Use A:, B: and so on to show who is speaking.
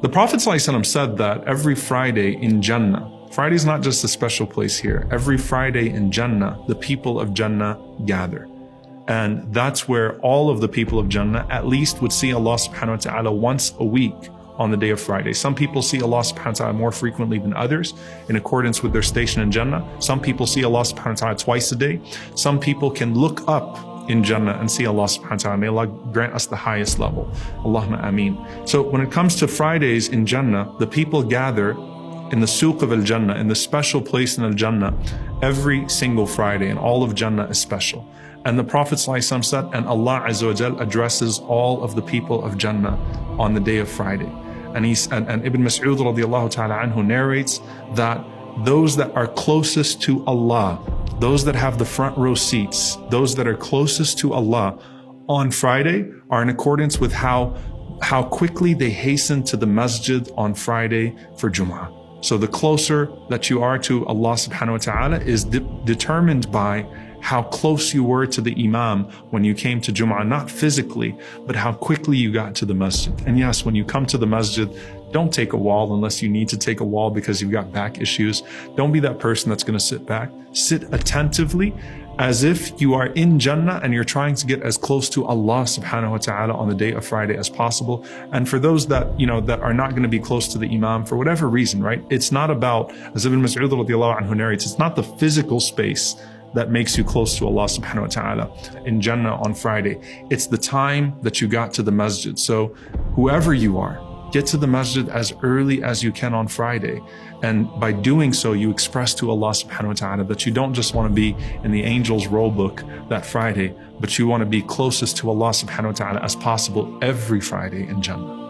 A: The Prophet ﷺ said that every Friday in Jannah, Friday is not just a special place here. Every Friday in Jannah, the people of Jannah gather. And that's where all of the people of Jannah at least would see Allah subhanahu wa ta'ala once a week on the day of Friday. Some people see Allah subhanahu wa ta'ala more frequently than others in accordance with their station in Jannah. Some people see Allah subhanahu wa ta'ala twice a day. Some people can look up in Jannah and see Allah subhanahu wa ta'ala. May Allah grant us the highest level. Allahumma Ameen. So when it comes to Fridays in Jannah, the people gather in the Suq of Al-Jannah, in the special place in Al-Jannah, every single Friday, and all of Jannah is special. And the Prophet ﷺ said, and Allah Azza wa Jal addresses all of the people of Jannah on the day of Friday. And Ibn Mas'ud radiallahu ta'ala anhu narrates that those that are closest to Allah, those that have the front row seats, those that are closest to Allah on Friday are in accordance with how quickly they hasten to the masjid on Friday for Jum'ah. So the closer that you are to Allah subhanahu wa ta'ala is determined by how close you were to the Imam when you came to Jum'ah, not physically, but how quickly you got to the masjid. And yes, when you come to the masjid, don't take a wall unless you need to take a wall because you've got back issues. Don't be that person that's going to sit back. Sit attentively as if you are in Jannah and you're trying to get as close to Allah subhanahu wa ta'ala on the day of Friday as possible. And for those that, that are not going to be close to the Imam for whatever reason, right? It's not about, as Ibn Mas'ud radiallahu anhu narrates, it's not the physical space that makes you close to Allah subhanahu wa ta'ala in Jannah on Friday. It's the time that you got to the masjid. So whoever you are, get to the masjid as early as you can on Friday. And by doing so, you express to Allah subhanahu wa ta'ala that you don't just want to be in the angel's roll book that Friday, but you want to be closest to Allah subhanahu wa ta'ala as possible every Friday in Jannah.